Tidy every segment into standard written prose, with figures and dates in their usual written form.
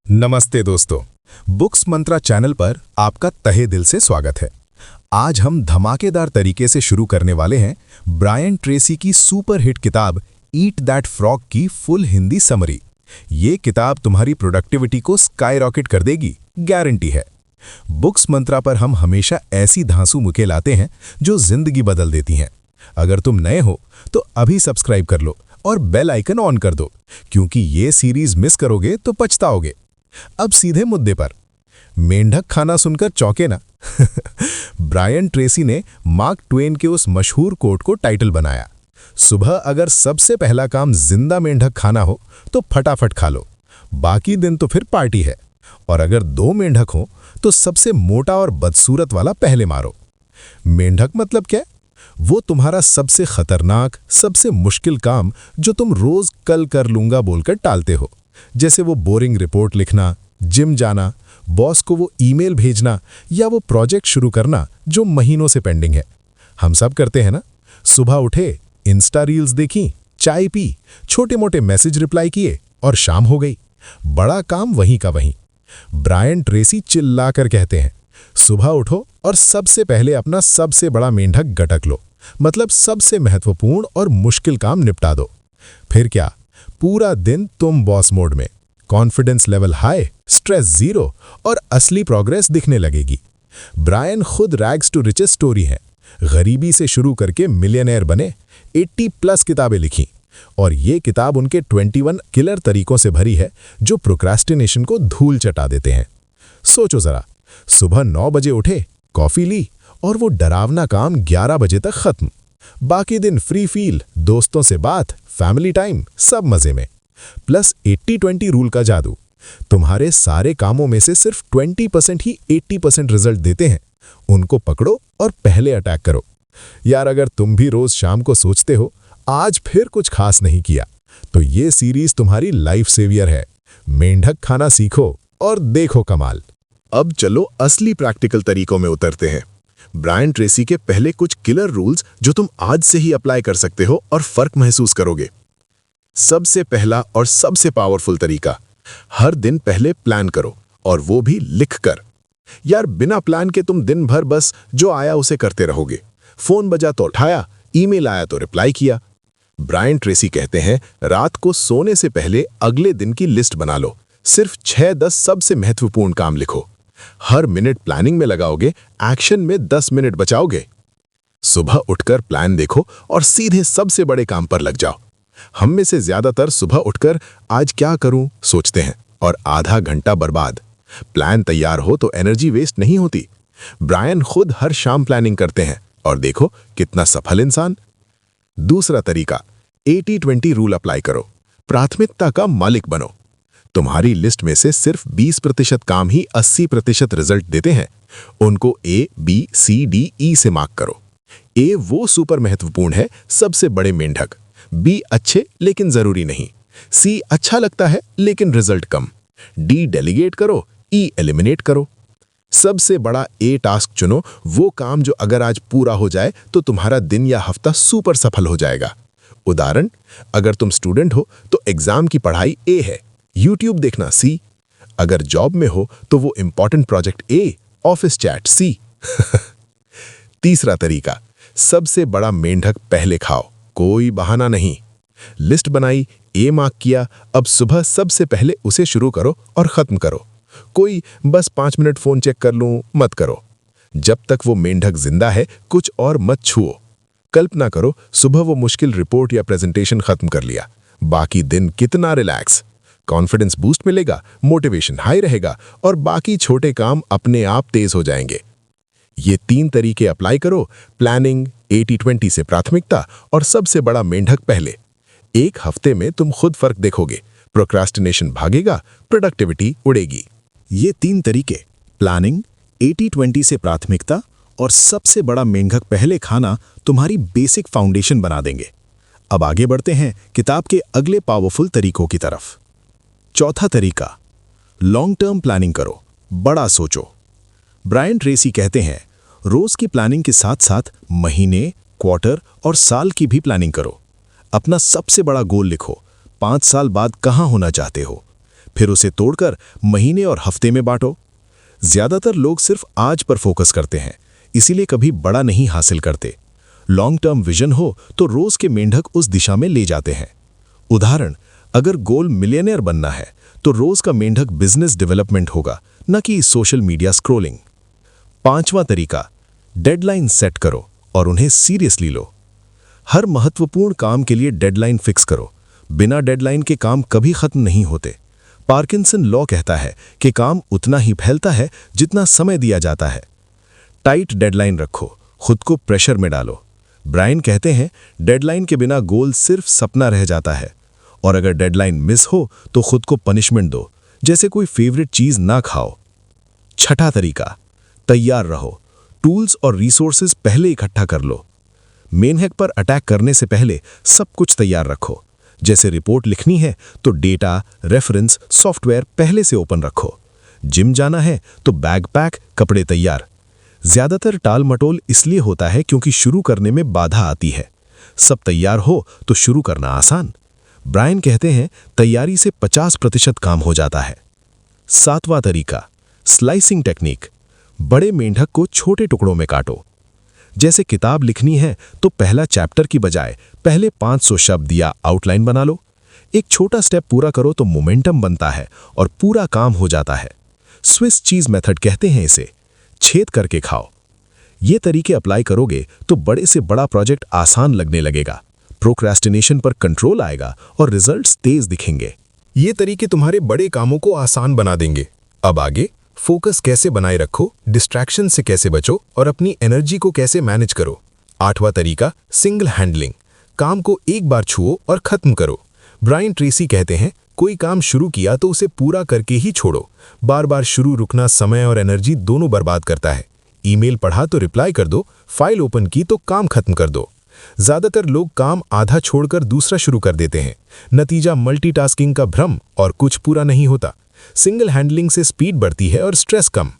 नमस्ते दोस्तों, बुक्स मंत्रा चैनल पर आपका तहे दिल से स्वागत है। आज हम धमाकेदार तरीके से शुरू करने वाले हैं ब्रायन ट्रेसी की सुपर हिट किताब ईट दैट फ्रॉग की फुल हिंदी समरी। ये किताब तुम्हारी प्रोडक्टिविटी को स्काईरॉकेट कर देगी, गारंटी है। बुक्स मंत्रा पर हम हमेशा ऐसी धांसू मुक्कें लाते हैं जो जिंदगी बदल देती हैं। अगर तुम नए हो तो अभी सब्सक्राइब कर लो और बेल आइकन ऑन कर दो, क्योंकि ये सीरीज मिस करोगे तो पछताओगे। अब सीधे मुद्दे पर। मेंढक खाना सुनकर चौंके ना? ब्रायन ट्रेसी ने मार्क ट्वेन के उस मशहूर कोट को टाइटल बनाया। सुबह अगर सबसे पहला काम जिंदा मेंढक खाना हो तो फटाफट खा लो, बाकी दिन तो फिर पार्टी है। और अगर 2 मेंढक हो तो सबसे मोटा और बदसूरत वाला पहले मारो। मेंढक मतलब क्या? वो तुम्हारा सबसे खतरनाक, सबसे मुश्किल काम जो तुम रोज कल कर लूंगा बोलकर टालते हो। जैसे वो बोरिंग रिपोर्ट लिखना, जिम जाना, बॉस को वो ईमेल भेजना या वो प्रोजेक्ट शुरू करना जो महीनों से पेंडिंग है। हम सब करते हैं ना? सुबह उठे, इंस्टा रील्स देखी, चाय पी, छोटे मोटे मैसेज रिप्लाई किए और शाम हो गई। बड़ा काम वहीं का वहीं। ब्रायन ट्रेसी चिल्लाकर कहते हैं, सुबह उठो और सबसे पहले अपना सबसे बड़ा मेंढक गटक लो, मतलब सबसे महत्वपूर्ण और मुश्किल काम निपटा दो। फिर क्या, पूरा दिन तुम बॉस मोड में, confidence level high, stress zero और असली प्रोग्रेस दिखने लगेगी। ब्रायन खुद रैग्स टू रिचेस स्टोरी है। गरीबी से शुरू करके मिलियनेयर बने, 80+ किताबें लिखी और ये किताब उनके 21 किलर तरीकों से भरी है जो प्रोक्रास्टिनेशन को धूल चटा देते हैं। सोचो जरा, सुबह 9 बजे उठे, कॉफी ली और वो डरावना काम 11 बजे तक खत्म। बाकी दिन फ्री फील, दोस्तों से बात, फैमिली टाइम, सब मजे में। प्लस 80-20 रूल का जादू। तुम्हारे सारे कामों में से सिर्फ 20% ही 80% रिजल्ट देते हैं। उनको पकड़ो और पहले अटैक करो। यार, अगर तुम भी रोज शाम को सोचते हो आज फिर कुछ खास नहीं किया, तो ये सीरीज तुम्हारी लाइफ सेवियर है। मेंढक खाना सीखो और देखो कमाल। अब चलो असली प्रैक्टिकल तरीकों में उतरते हैं। ब्रायन ट्रेसी के पहले कुछ किलर रूल्स जो तुम आज से ही अप्लाई कर सकते हो और फर्क महसूस करोगे। सबसे पहला और सबसे पावरफुल तरीका, हर दिन पहले प्लान करो, और वो भी लिखकर। यार, बिना प्लान के तुम दिन भर बस जो आया उसे करते रहोगे। फोन बजा तो उठाया, ईमेल आया तो रिप्लाई किया। ब्रायन ट्रेसी कहते हैं, रात को सोने से पहले अगले दिन की लिस्ट बना लो। सिर्फ 6-10 सबसे महत्वपूर्ण काम लिखो। हर मिनट प्लानिंग में लगाओगे, एक्शन में 10 मिनट बचाओगे। सुबह उठकर प्लान देखो और सीधे सबसे बड़े काम पर लग जाओ। हम में से ज्यादातर सुबह उठकर आज क्या करूं सोचते हैं और आधा घंटा बर्बाद। प्लान तैयार हो तो एनर्जी वेस्ट नहीं होती। ब्रायन खुद हर शाम प्लानिंग करते हैं और देखो कितना सफल इंसान। दूसरा तरीका, 80-20 रूल अप्लाई करो। प्राथमिकता का मालिक बनो। तुम्हारी लिस्ट में से सिर्फ 20% काम ही 80% रिजल्ट देते हैं। उनको A, B, C, D, E से मार्क करो। A वो सुपर महत्वपूर्ण है, सबसे बड़े मेंढक। B अच्छे लेकिन जरूरी नहीं। C अच्छा लगता है लेकिन रिजल्ट कम। D डेलीगेट करो, E एलिमिनेट करो। सबसे बड़ा A टास्क चुनो, वो काम जो अगर आज पूरा हो जाए तो तुम्हारा दिन या हफ्ता सुपर सफल हो जाएगा। उदाहरण, अगर तुम स्टूडेंट हो तो एग्जाम की पढ़ाई A है, यूट्यूब देखना C। अगर जॉब में हो तो वो important project A, office chat C। तीसरा तरीका, सबसे बड़ा मेंढक पहले खाओ, कोई बहाना नहीं। लिस्ट बनाई, A मार्क किया, अब सुबह सबसे पहले उसे शुरू करो और खत्म करो। कोई बस 5 मिनट फोन चेक कर लूं मत करो। जब तक वो मेंढक जिंदा है कुछ और मत छुओ। कल्पना करो सुबह वो मुश्किल रिपोर्ट या प्रेजेंटेशन खत्म कर लिया, बाकी दिन कितना रिलैक्स। कॉन्फिडेंस बूस्ट मिलेगा, मोटिवेशन हाई रहेगा और बाकी छोटे काम अपने आप तेज हो जाएंगे। ये 3 तरीके अप्लाई करो, प्लानिंग, 80-20 से प्राथमिकता और सबसे बड़ा मेंढक पहले। एक हफ्ते में तुम खुद फर्क देखोगे। प्रोक्रास्टिनेशन भागेगा, प्रोडक्टिविटी उड़ेगी। ये 3 तरीके, प्लानिंग, 80-20 से प्राथमिकता और सबसे बड़ा मेंढक पहले खाना, तुम्हारी बेसिक फाउंडेशन बना देंगे। अब आगे बढ़ते हैं किताब के अगले पावरफुल तरीकों की तरफ। चौथा तरीका, लॉन्ग टर्म प्लानिंग करो, बड़ा सोचो। ब्रायन ट्रेसी कहते हैं, रोज की प्लानिंग के साथ साथ महीने, क्वार्टर और साल की भी प्लानिंग करो। अपना सबसे बड़ा गोल लिखो, 5 साल बाद कहां होना चाहते हो। फिर उसे तोड़कर महीने और हफ्ते में बांटो। ज्यादातर लोग सिर्फ आज पर फोकस करते हैं, इसीलिए कभी बड़ा नहीं हासिल करते। लॉन्ग टर्म विजन हो तो रोज के मेंढक उस दिशा में ले जाते हैं। उदाहरण, अगर गोल मिलियनेयर बनना है तो रोज का मेंढक बिजनेस डेवलपमेंट होगा, न कि सोशल मीडिया स्क्रॉलिंग। 5वां तरीका, डेडलाइन सेट करो और उन्हें सीरियसली लो। हर महत्वपूर्ण काम के लिए डेडलाइन फिक्स करो। बिना डेडलाइन के काम कभी खत्म नहीं होते। पार्किंसन लॉ कहता है कि काम उतना ही फैलता है जितना समय दिया जाता है। टाइट डेडलाइन रखो, खुद को प्रेशर में डालो। ब्रायन कहते हैं, डेडलाइन के बिना गोल सिर्फ सपना रह जाता है, और अगर डेडलाइन मिस हो तो खुद को पनिशमेंट दो, जैसे कोई फेवरेट चीज ना खाओ। 6ठा तरीका, तैयार रहो। टूल्स और रिसोर्सेज पहले इकट्ठा कर लो। मेनहैक पर अटैक करने से पहले सब कुछ तैयार रखो। जैसे रिपोर्ट लिखनी है तो डेटा, रेफरेंस, सॉफ्टवेयर पहले से ओपन रखो। जिम जाना है तो बैग पैक, कपड़े तैयार। ज्यादातर टाल मटोल इसलिए होता है क्योंकि शुरू करने में बाधा आती है। सब तैयार हो तो शुरू करना आसान। ब्रायन कहते हैं, तैयारी से 50% काम हो जाता है। 7वां तरीका, स्लाइसिंग टेक्निक। बड़े मेंढक को छोटे टुकड़ों में काटो। जैसे किताब लिखनी है तो पहला चैप्टर की बजाय पहले 500 शब्द या आउटलाइन बना लो। एक छोटा स्टेप पूरा करो तो मोमेंटम बनता है और पूरा काम हो जाता है। स्विस चीज मेथड कहते हैं इसे। छेद करके खाओ। ये तरीके अप्लाई करोगे तो बड़े से बड़ा प्रोजेक्ट आसान लगने लगेगा। प्रोक्रेस्टिनेशन पर कंट्रोल आएगा और रिजल्ट्स तेज दिखेंगे। ये तरीके तुम्हारे बड़े कामों को आसान बना देंगे। अब आगे, फोकस कैसे बनाए रखो, डिस्ट्रैक्शन से कैसे बचो और अपनी एनर्जी को कैसे मैनेज करो। 8वां तरीका, सिंगल हैंडलिंग। काम को एक बार छुओ और खत्म करो। ब्रायन ट्रेसी कहते हैं, कोई काम शुरू किया तो उसे पूरा करके ही छोड़ो। बार बार शुरू रुकना समय और एनर्जी दोनों बर्बाद करता है। ईमेल पढ़ा तो रिप्लाई कर दो, फाइल ओपन की तो काम खत्म कर दो। ज्यादातर लोग काम आधा छोड़कर दूसरा शुरू कर देते हैं। नतीजा मल्टीटास्किंग का भ्रम और कुछ पूरा नहीं होता। सिंगल हैंडलिंग से स्पीड बढ़ती है और स्ट्रेस कम।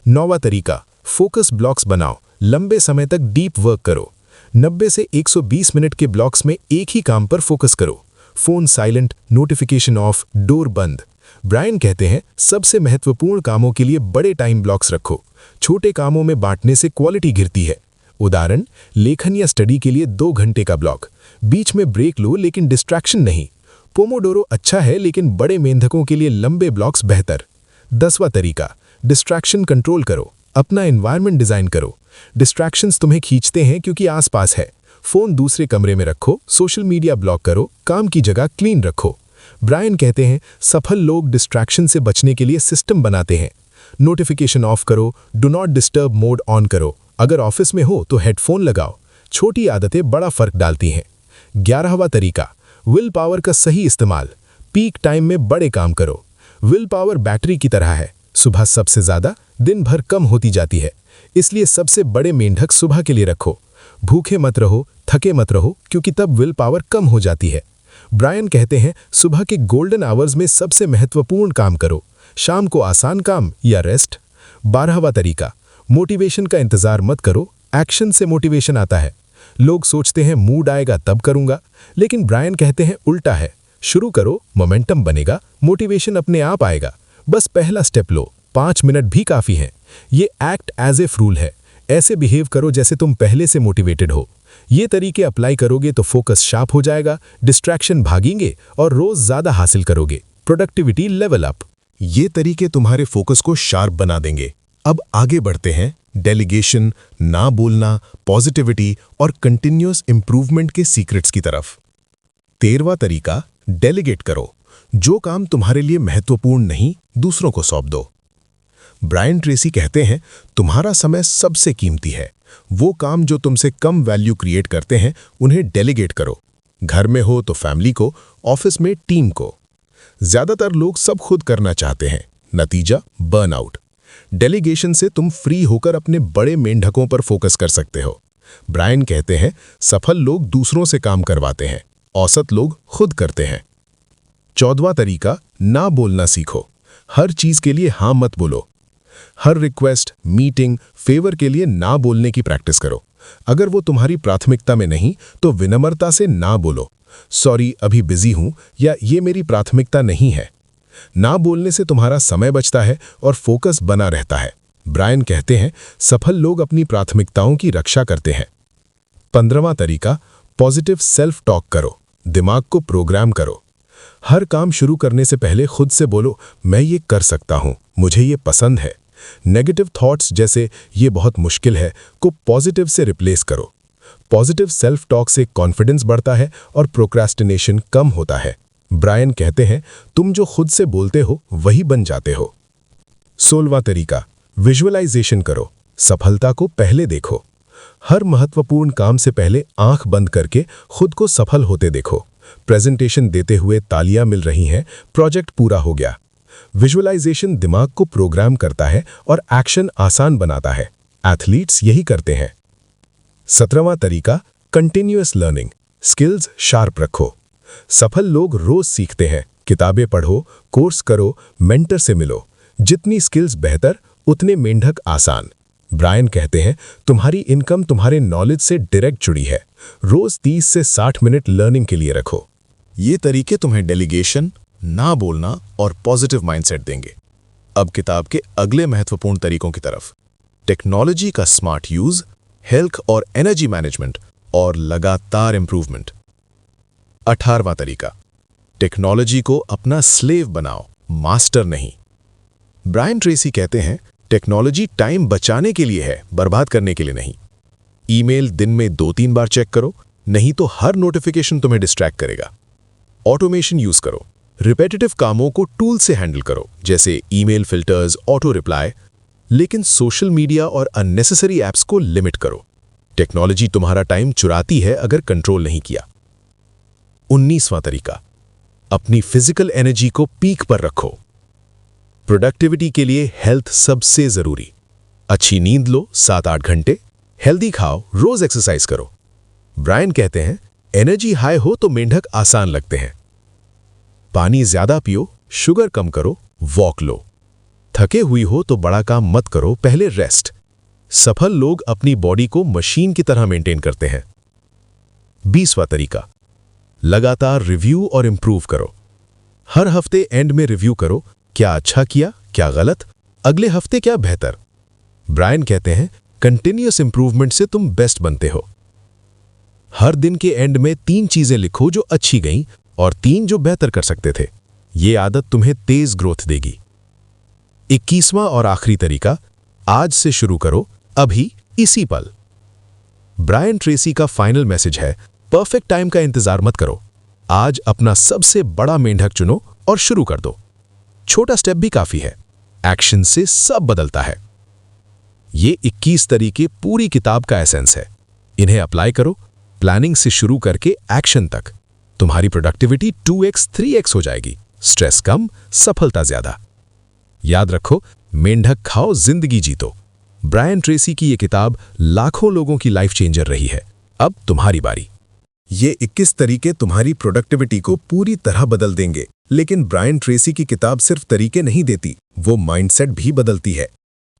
9वां तरीका, फोकस ब्लॉक्स बनाओ। लंबे समय तक डीप वर्क करो। 90 से 120 मिनट के ब्लॉक्स में एक ही काम पर फोकस करो। Phone silent, notification of, door बंद। ब्रायन कहते हैं, सबसे महत्वपूर्ण कामों के लिए बड़े टाइम ब्लॉक्स रखो। छोटे कामों में बांटने से क्वालिटी गिरती है। उदाहरण, लेखन या स्टडी के लिए 2 घंटे का ब्लॉक। बीच में ब्रेक लो लेकिन डिस्ट्रैक्शन नहीं। पोमोडोरो अच्छा है लेकिन बड़े मेंढकों के लिए लंबे ब्लॉक्स बेहतर। 10वां तरीका, डिस्ट्रैक्शन कंट्रोल करो। अपना एनवायरनमेंट डिजाइन करो। डिस्ट्रैक्शंस तुम्हें खींचते हैं क्योंकि आसपास है। फोन दूसरे कमरे में रखो, सोशल मीडिया ब्लॉक करो, काम की जगह क्लीन रखो। ब्रायन कहते हैं, सफल लोग डिस्ट्रैक्शन से बचने के लिए सिस्टम बनाते हैं। नोटिफिकेशन ऑफ करो, do not disturb mode on करो। अगर ऑफिस में हो तो हेडफोन लगाओ। छोटी आदतें बड़ा फर्क डालती हैं। 11वां तरीका, विल पावर का सही इस्तेमाल। पीक टाइम में बड़े काम करो। विल पावर बैटरी की तरह है, सुबह सबसे ज्यादा, दिन भर कम होती जाती है। इसलिए सबसे बड़े मेंढक सुबह के लिए रखो। भूखे मत रहो, थके मत रहो, क्योंकि तब विल पावर कम हो जाती है। ब्रायन कहते हैं, सुबह के गोल्डन आवर्स में सबसे महत्वपूर्ण काम करो, शाम को आसान काम या रेस्ट। 12वां तरीका, मोटिवेशन का इंतजार मत करो, एक्शन से मोटिवेशन आता है। लोग सोचते हैं मूड आएगा तब करूंगा, लेकिन ब्रायन कहते हैं उल्टा है। शुरू करो, मोमेंटम बनेगा, मोटिवेशन अपने आप आएगा। बस पहला स्टेप लो, 5 मिनट भी काफी है। ये एक्ट एज ए रूल है। ऐसे बिहेव करो जैसे तुम पहले से मोटिवेटेड हो। ये तरीके अप्लाई करोगे तो फोकस शार्प हो जाएगा, डिस्ट्रैक्शन भागेंगे और रोज ज्यादा हासिल करोगे। Productivity level up. ये तरीके तुम्हारे फोकस को शार्प बना देंगे। अब आगे बढ़ते हैं डेलीगेशन, ना बोलना, पॉजिटिविटी और कंटिन्यूअस इंप्रूवमेंट के सीक्रेट्स की तरफ। 13वां तरीका, डेलीगेट करो। जो काम तुम्हारे लिए महत्वपूर्ण नहीं, दूसरों को सौंप दो। ब्रायन ट्रेसी कहते हैं, तुम्हारा समय सबसे कीमती है। वो काम जो तुमसे कम वैल्यू क्रिएट करते हैं, उन्हें डेलीगेट करो। घर में हो तो फैमिली को, ऑफिस में टीम को। ज्यादातर लोग सब खुद करना चाहते हैं, नतीजा बर्नआउट। डेलीगेशन से तुम फ्री होकर अपने बड़े मेंढकों पर फोकस कर सकते हो। ब्रायन कहते हैं, सफल लोग दूसरों से काम करवाते हैं, औसत लोग खुद करते हैं। 14वां तरीका, ना बोलना सीखो। हर चीज के लिए हाँ मत बोलो। हर रिक्वेस्ट, मीटिंग, फेवर के लिए ना बोलने की प्रैक्टिस करो। अगर वो तुम्हारी प्राथमिकता में नहीं तो विनम्रता से ना बोलो, सॉरी अभी बिजी हूं या ये मेरी प्राथमिकता नहीं है। ना बोलने से तुम्हारा समय बचता है और फोकस बना रहता है। ब्रायन कहते हैं, सफल लोग अपनी प्राथमिकताओं की रक्षा करते हैं। 15वां तरीका, पॉजिटिव सेल्फ टॉक करो, दिमाग को प्रोग्राम करो। हर काम शुरू करने से पहले खुद से बोलो, मैं ये कर सकता हूं, मुझे ये पसंद है। नेगेटिव थॉट्स जैसे ये बहुत मुश्किल है को पॉजिटिव से रिप्लेस करो। पॉजिटिव सेल्फ टॉक से कॉन्फिडेंस बढ़ता है और प्रोक्रेस्टिनेशन कम होता है। ब्रायन कहते हैं, तुम जो खुद से बोलते हो वही बन जाते हो। 16वां तरीका, विजुअलाइजेशन करो, सफलता को पहले देखो। हर महत्वपूर्ण काम से पहले आंख बंद करके खुद को सफल होते देखो। प्रेजेंटेशन देते हुए तालियां मिल रही हैं, प्रोजेक्ट पूरा हो गया। विजुअलाइजेशन दिमाग को प्रोग्राम करता है और एक्शन आसान बनाता है। एथलीट्स यही करते हैं। 17वां तरीका, कंटिन्यूअस लर्निंग, स्किल्स शार्प रखो। सफल लोग रोज सीखते हैं। किताबें पढ़ो, कोर्स करो, मेंटर से मिलो। जितनी स्किल्स बेहतर, उतने मेंढक आसान। ब्रायन कहते हैं, तुम्हारी इनकम तुम्हारे नॉलेज से डायरेक्ट जुड़ी है। रोज 30 से 60 मिनट लर्निंग के लिए रखो। ये तरीके तुम्हें डेलीगेशन, ना बोलना और पॉजिटिव माइंडसेट देंगे। अब किताब के अगले महत्वपूर्ण तरीकों की तरफ, टेक्नोलॉजी का स्मार्ट यूज, हेल्थ और एनर्जी मैनेजमेंट और लगातार इंप्रूवमेंट। 18वां तरीका, टेक्नोलॉजी को अपना स्लेव बनाओ, मास्टर नहीं। ब्रायन ट्रेसी कहते हैं, टेक्नोलॉजी टाइम बचाने के लिए है, बर्बाद करने के लिए नहीं। ईमेल दिन में 2-3 बार चेक करो, नहीं तो हर नोटिफिकेशन तुम्हें डिस्ट्रैक्ट करेगा। ऑटोमेशन यूज करो, रिपेटिटिव कामों को टूल से हैंडल करो, जैसे ईमेल फिल्टर्स, ऑटो रिप्लाई। लेकिन सोशल मीडिया और अननेसेसरी ऐप्स को लिमिट करो। टेक्नोलॉजी तुम्हारा टाइम चुराती है अगर कंट्रोल नहीं किया। 19वां तरीका, अपनी फिजिकल एनर्जी को पीक पर रखो। प्रोडक्टिविटी के लिए हेल्थ सबसे जरूरी। अच्छी नींद लो 7-8 घंटे, हेल्दी खाओ, रोज एक्सरसाइज करो। ब्रायन कहते हैं, एनर्जी हाई हो तो मेंढक आसान लगते हैं। पानी ज्यादा पियो, शुगर कम करो, वॉक लो। थके हुई हो तो बड़ा काम मत करो, पहले रेस्ट। सफल लोग अपनी बॉडी को मशीन की तरह मेंटेन करते हैं। 20वां तरीका, लगातार रिव्यू और इंप्रूव करो। हर हफ्ते एंड में रिव्यू करो, क्या अच्छा किया, क्या गलत, अगले हफ्ते क्या बेहतर। ब्रायन कहते हैं, कंटिन्यूअस इंप्रूवमेंट से तुम बेस्ट बनते हो। हर दिन के एंड में 3 चीजें लिखो जो अच्छी गईं और 3 जो बेहतर कर सकते थे। ये आदत तुम्हें तेज ग्रोथ देगी। 21वां और आखिरी तरीका, आज से शुरू करो, अभी इसी पल। ब्रायन ट्रेसी का फाइनल मैसेज है, परफेक्ट टाइम का इंतजार मत करो। आज अपना सबसे बड़ा मेंढक चुनो और शुरू कर दो। छोटा स्टेप भी काफी है, एक्शन से सब बदलता है। ये 21 तरीके पूरी किताब का एसेंस है। इन्हें अप्लाई करो, प्लानिंग से शुरू करके एक्शन तक। तुम्हारी प्रोडक्टिविटी 2x 3x हो जाएगी, स्ट्रेस कम, सफलता ज्यादा। याद रखो, मेंढक खाओ, जिंदगी जीतो। ब्रायन ट्रेसी की ये किताब लाखों लोगों की लाइफ चेंजर रही है। अब तुम्हारी बारी। ये 21 तरीके तुम्हारी प्रोडक्टिविटी को पूरी तरह बदल देंगे। लेकिन ब्रायन ट्रेसी की किताब सिर्फ तरीके नहीं देती, वो माइंडसेट भी बदलती है।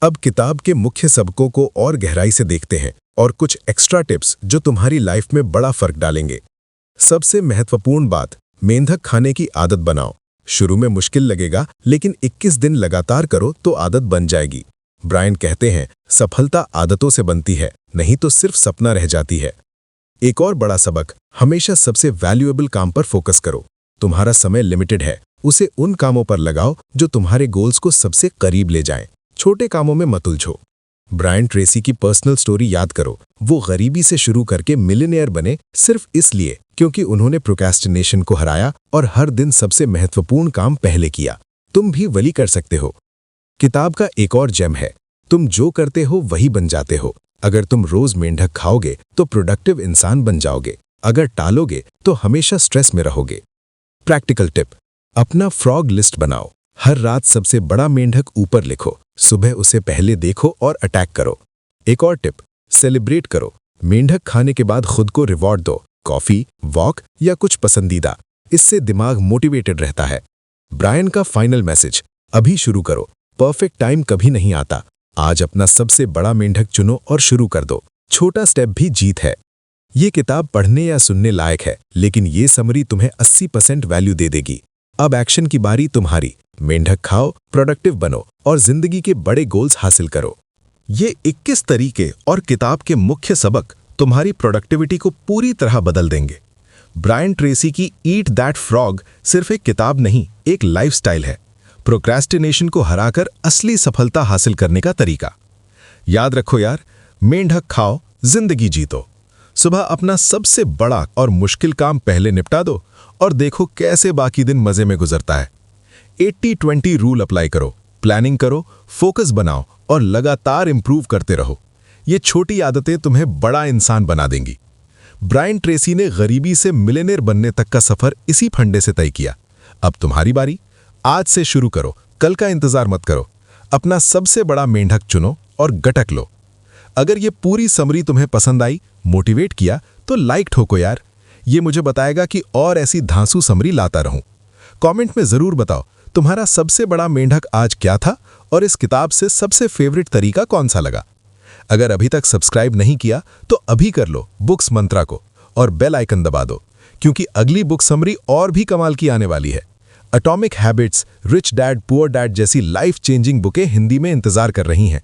अब किताब के मुख्य सबकों को और गहराई से देखते हैं और कुछ एक्स्ट्रा टिप्स जो तुम्हारी लाइफ में बड़ा फर्क डालेंगे। सबसे महत्वपूर्ण बात, मेंढक खाने की आदत बनाओ। शुरू में मुश्किल लगेगा, लेकिन 21 दिन लगातार करो तो आदत बन जाएगी। ब्रायन कहते हैं, सफलता आदतों से बनती है, नहीं तो सिर्फ सपना रह जाती है। एक और बड़ा सबक, हमेशा सबसे वैल्यूएबल काम पर फोकस करो। तुम्हारा समय लिमिटेड है, उसे उन कामों पर लगाओ जो तुम्हारे गोल्स को सबसे करीब ले जाएं। छोटे कामों में मत उलझो। ब्रायन ट्रेसी की पर्सनल स्टोरी याद करो। वो गरीबी से शुरू करके मिलियनेयर बने सिर्फ इसलिए क्योंकि उन्होंने प्रोक्रेस्टिनेशन को हराया और हर दिन सबसे महत्वपूर्ण काम पहले किया। तुम भी वही कर सकते हो। किताब का एक और जेम है, तुम जो करते हो वही बन जाते हो। अगर तुम रोज मेंढक खाओगे तो प्रोडक्टिव इंसान बन जाओगे। अगर टालोगे तो हमेशा स्ट्रेस में रहोगे। प्रैक्टिकल टिप, अपना फ्रॉग लिस्ट बनाओ। हर रात सबसे बड़ा मेंढक ऊपर लिखो, सुबह उसे पहले देखो और अटैक करो। एक और टिप, सेलिब्रेट करो। मेंढक खाने के बाद खुद को रिवॉर्ड दो, कॉफी, वॉक या कुछ पसंदीदा। इससे दिमाग मोटिवेटेड रहता है। ब्रायन का फाइनल मैसेज, अभी शुरू करो, परफेक्ट टाइम कभी नहीं आता। आज अपना सबसे बड़ा मेंढक चुनो और शुरू कर दो। छोटा स्टेप भी जीत है। ये किताब पढ़ने या सुनने लायक है, लेकिन ये समरी तुम्हें 80% वैल्यू दे देगी। अब एक्शन की बारी तुम्हारी। मेंढक खाओ, प्रोडक्टिव बनो और जिंदगी के बड़े गोल्स हासिल करो। ये 21 तरीके और किताब के मुख्य सबक तुम्हारी प्रोडक्टिविटी को पूरी तरह बदल देंगे। ब्रायन ट्रेसी की ईट दैट फ्रॉग सिर्फ एक किताब नहीं, एक लाइफस्टाइल है। प्रोक्रेस्टिनेशन को हराकर असली सफलता हासिल करने का तरीका। याद रखो यार, मेंढक खाओ, जिंदगी जीतो। सुबह अपना सबसे बड़ा और मुश्किल काम पहले निपटा दो और देखो कैसे बाकी दिन मजे में गुजरता है। 80-20 रूल अप्लाई करो, प्लानिंग करो, फोकस बनाओ और लगातार इंप्रूव करते रहो। ये छोटी आदतें तुम्हें बड़ा इंसान बना देंगी। ब्रायन ट्रेसी ने गरीबी से मिलियनेयर बनने तक का सफर इसी फंडे से तय किया। अब तुम्हारी बारी। आज से शुरू करो, कल का इंतजार मत करो। अपना सबसे बड़ा मेंढक चुनो और गटक लो। अगर ये पूरी समरी तुम्हें पसंद आई, मोटिवेट किया, तो लाइक ठोको यार। ये मुझे बताएगा कि और ऐसी धांसू समरी लाता रहूं। कमेंट में जरूर बताओ तुम्हारा सबसे बड़ा मेंढक आज क्या था और इस किताब से सबसे फेवरेट तरीका कौन सा लगा। अगर अभी तक सब्सक्राइब नहीं किया तो अभी कर लो बुक्स मंत्रा को और बेल आइकन दबा दो, क्योंकि अगली बुक समरी और भी कमाल की आने वाली है। Atomic habits, rich dad poor dad जैसी लाइफ चेंजिंग बुकें हिंदी में इंतजार कर रही हैं।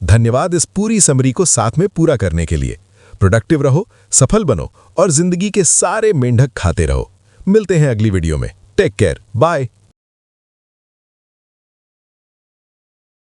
धन्यवाद इस पूरी समरी को साथ में पूरा करने के लिए। प्रोडक्टिव रहो, सफल बनो और जिंदगी के सारे मेंढक खाते रहो। मिलते हैं अगली वीडियो में। Take care, bye.